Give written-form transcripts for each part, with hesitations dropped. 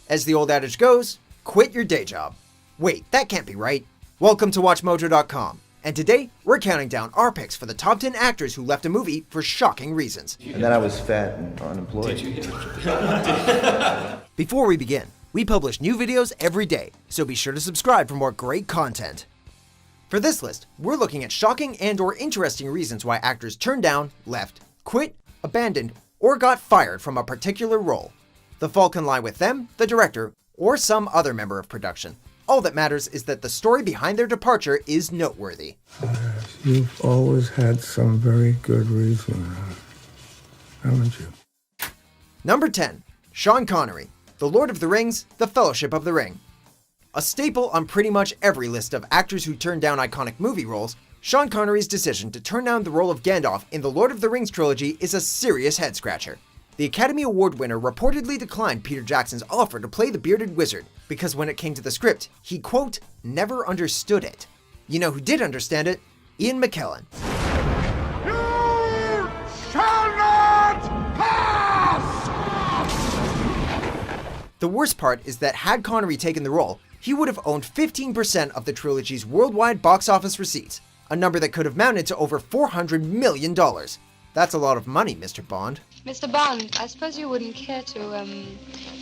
As the old adage goes, quit your day job. Wait, that can't be right. Welcome to WatchMojo.com, and today we're counting down our picks for the top 10 actors who left a movie for shocking reasons. And then I was fat and unemployed. Before we begin, we publish new videos every day, so be sure to subscribe for more great content. For this list, we're looking at shocking and/or interesting reasons why actors turned down, left, quit, abandoned, or got fired from a particular role. The fault can lie with them, the director, or some other member of production. All that matters is that the story behind their departure is noteworthy. You've always had some very good reason, haven't you? Number 10. Sean Connery, The Lord of the Rings, The Fellowship of the Ring. A staple on pretty much every list of actors who turned down iconic movie roles, Sean Connery's decision to turn down the role of Gandalf in the Lord of the Rings trilogy is a serious head-scratcher. The Academy Award winner reportedly declined Peter Jackson's offer to play the bearded wizard because when it came to the script, he, quote, never understood it. You know who did understand it? Ian McKellen. You shall not pass! The worst part is that had Connery taken the role, he would have owned 15% of the trilogy's worldwide box office receipts, a number that could have mounted to over $400 million. That's a lot of money, Mr. Bond. Mr. Bond, I suppose you wouldn't care to,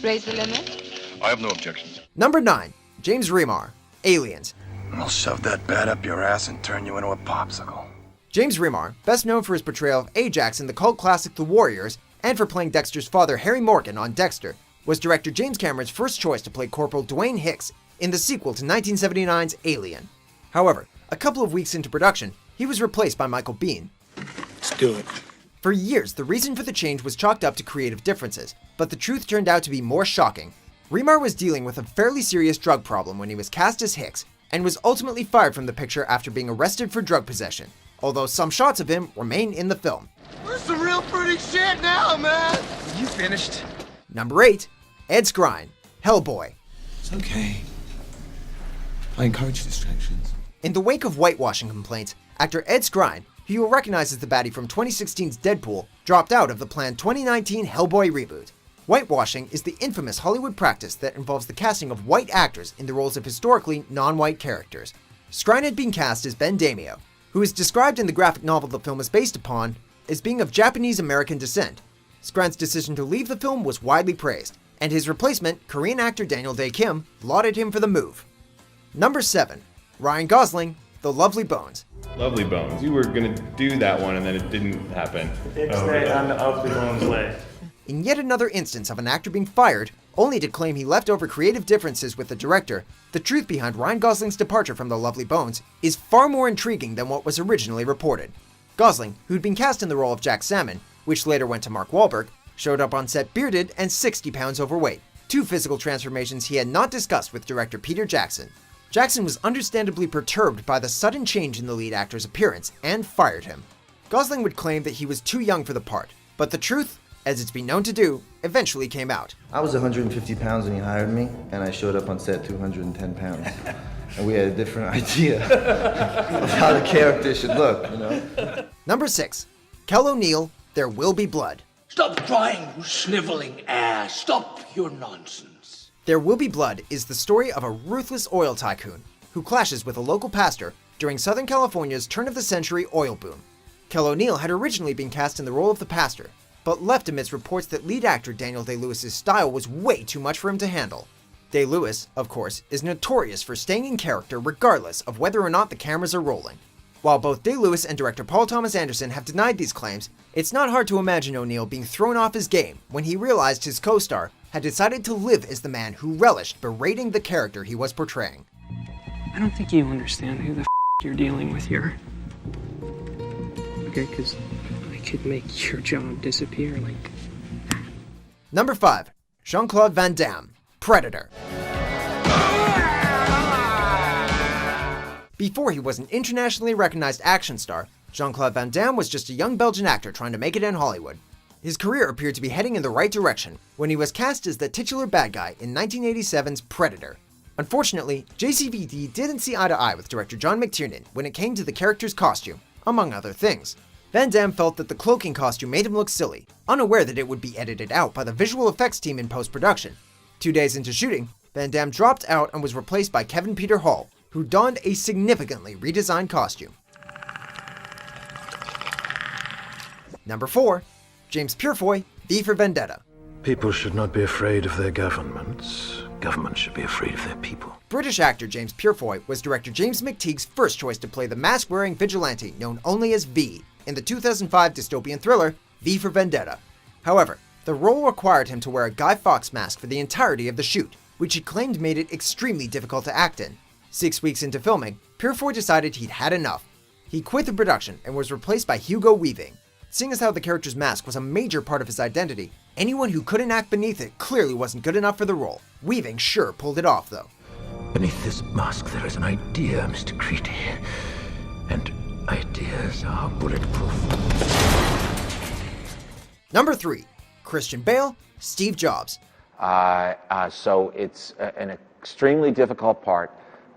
raise the limit? I have no objections. Number 9. James Remar, Aliens. I'll shove that bat up your ass and turn you into a popsicle. James Remar, best known for his portrayal of Ajax in the cult classic The Warriors, and for playing Dexter's father Harry Morgan on Dexter, was director James Cameron's first choice to play Corporal Dwayne Hicks in the sequel to 1979's Alien. However, a couple of weeks into production, he was replaced by Michael Biehn. Let's do it. For years, the reason for the change was chalked up to creative differences, but the truth turned out to be more shocking. Remar was dealing with a fairly serious drug problem when he was cast as Hicks, and was ultimately fired from the picture after being arrested for drug possession, although some shots of him remain in the film. We're some real pretty shit now, man! You finished? Number 8. Ed Skrein, Hellboy. It's okay. I encourage distractions. In the wake of whitewashing complaints, actor Ed Skrein, who you will recognize as the baddie from 2016's Deadpool, dropped out of the planned 2019 Hellboy reboot. Whitewashing is the infamous Hollywood practice that involves the casting of white actors in the roles of historically non-white characters. Skrein had been cast as Ben Daimio, who is described in the graphic novel the film is based upon as being of Japanese-American descent. Skrein's decision to leave the film was widely praised, and his replacement, Korean actor Daniel Dae Kim, lauded him for the move. Number 7. Ryan Gosling, The Lovely Bones. Lovely Bones. You were gonna do that one and then it didn't happen. Stay on the Ugly Bones way. In yet another instance of an actor being fired, only to claim he left over creative differences with the director, the truth behind Ryan Gosling's departure from The Lovely Bones is far more intriguing than what was originally reported. Gosling, who'd been cast in the role of Jack Salmon, which later went to Mark Wahlberg, showed up on set bearded and 60 pounds overweight, two physical transformations he had not discussed with director Peter Jackson. Jackson was understandably perturbed by the sudden change in the lead actor's appearance and fired him. Gosling would claim that he was too young for the part, but the truth, as it's been known to do, eventually came out. I was 150 pounds when he hired me, and I showed up on set 210 pounds. And we had a different idea of how the character should look, you know? Number 6. Kel O'Neill, There Will Be Blood. Stop crying, you sniveling ass. Stop your nonsense. There Will Be Blood is the story of a ruthless oil tycoon who clashes with a local pastor during Southern California's turn-of-the-century oil boom. Kel O'Neill had originally been cast in the role of the pastor, but left amidst reports that lead actor Daniel Day-Lewis's style was way too much for him to handle. Day-Lewis, of course, is notorious for staying in character regardless of whether or not the cameras are rolling. While both Day-Lewis and director Paul Thomas Anderson have denied these claims, it's not hard to imagine O'Neill being thrown off his game when he realized his co-star had decided to live as the man who relished berating the character he was portraying. I don't think you understand who the you're dealing with here. Okay, because I could make your job disappear like that. Number 5. Jean-Claude Van Damme, Predator. Before he was an internationally recognized action star, Jean-Claude Van Damme was just a young Belgian actor trying to make it in Hollywood. His career appeared to be heading in the right direction when he was cast as the titular bad guy in 1987's Predator. Unfortunately, JCVD didn't see eye to eye with director John McTiernan when it came to the character's costume, among other things. Van Damme felt that the cloaking costume made him look silly, unaware that it would be edited out by the visual effects team in post-production. 2 days into shooting, Van Damme dropped out and was replaced by Kevin Peter Hall, who donned a significantly redesigned costume. Number 4. James Purefoy, V for Vendetta. People should not be afraid of their governments. Governments should be afraid of their people. British actor James Purefoy was director James McTeague's first choice to play the mask-wearing vigilante known only as V in the 2005 dystopian thriller V for Vendetta. However, the role required him to wear a Guy Fawkes mask for the entirety of the shoot, which he claimed made it extremely difficult to act in. 6 weeks into filming, Purefoy decided he'd had enough. He quit the production and was replaced by Hugo Weaving. Seeing as how the character's mask was a major part of his identity, anyone who couldn't act beneath it clearly wasn't good enough for the role. Weaving sure pulled it off, though. Beneath this mask there is an idea, Mr. Creedy. And ideas are bulletproof. Number 3. Christian Bale, Steve Jobs. So it's an extremely difficult part,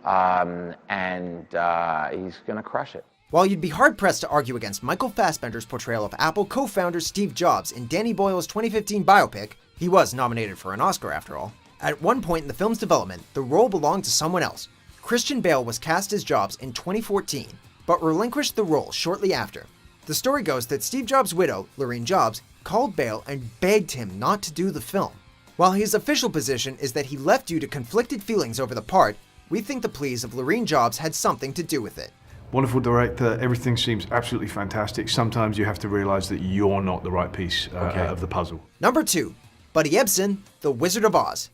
and he's going to crush it. While you'd be hard-pressed to argue against Michael Fassbender's portrayal of Apple co-founder Steve Jobs in Danny Boyle's 2015 biopic, he was nominated for an Oscar after all, at one point in the film's development, the role belonged to someone else. Christian Bale was cast as Jobs in 2014, but relinquished the role shortly after. The story goes that Steve Jobs' widow, Lorraine Jobs, called Bale and begged him not to do the film. While his official position is that he left due to conflicted feelings over the part, we think the pleas of Lorraine Jobs had something to do with it. Wonderful director, everything seems absolutely fantastic. Sometimes you have to realize that you're not the right piece of the puzzle. Number 2. Buddy Ebsen, The Wizard of Oz.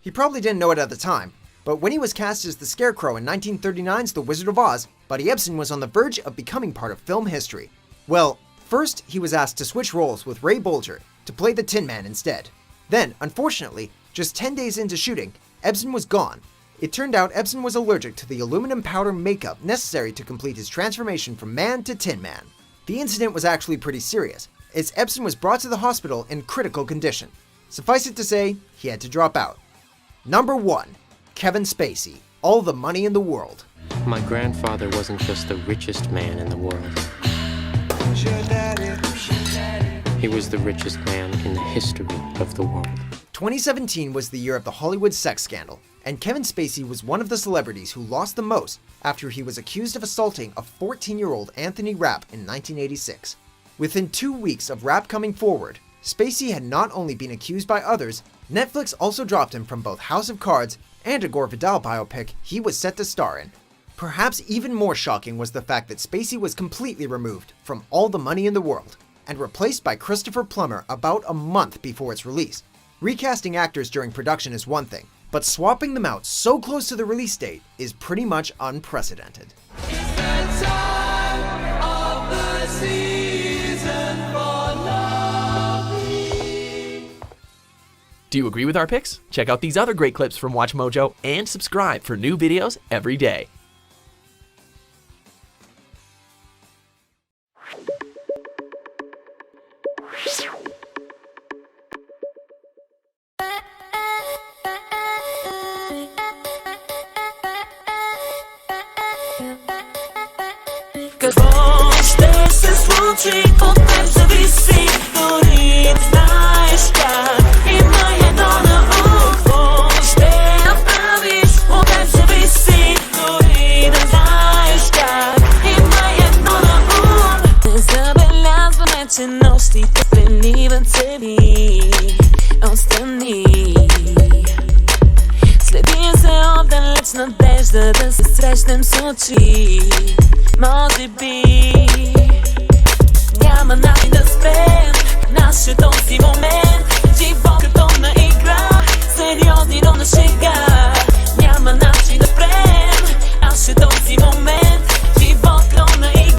He probably didn't know it at the time, but when he was cast as the Scarecrow in 1939's The Wizard of Oz, Buddy Ebsen was on the verge of becoming part of film history. Well, first he was asked to switch roles with Ray Bolger to play the Tin Man instead. Then, unfortunately, just 10 days into shooting, Ebsen was gone. It turned out Ebsen was allergic to the aluminum powder makeup necessary to complete his transformation from man to Tin Man. The incident was actually pretty serious, as Ebsen was brought to the hospital in critical condition. Suffice it to say, he had to drop out. Number 1. Kevin Spacey, All the Money in the World. My grandfather wasn't just the richest man in the world. He was the richest man in the history of the world. 2017 was the year of the Hollywood sex scandal, and Kevin Spacey was one of the celebrities who lost the most after he was accused of assaulting a 14-year-old Anthony Rapp in 1986. Within 2 weeks of Rapp coming forward, Spacey had not only been accused by others, Netflix also dropped him from both House of Cards and a Gore Vidal biopic he was set to star in. Perhaps even more shocking was the fact that Spacey was completely removed from All the Money in the World and replaced by Christopher Plummer about a month before its release. Recasting actors during production is one thing, but swapping them out so close to the release date is pretty much unprecedented. Do you agree with our picks? Check out these other great clips from Watch Mojo and subscribe for new videos every day. Надежда да се срещнем с очи. Може би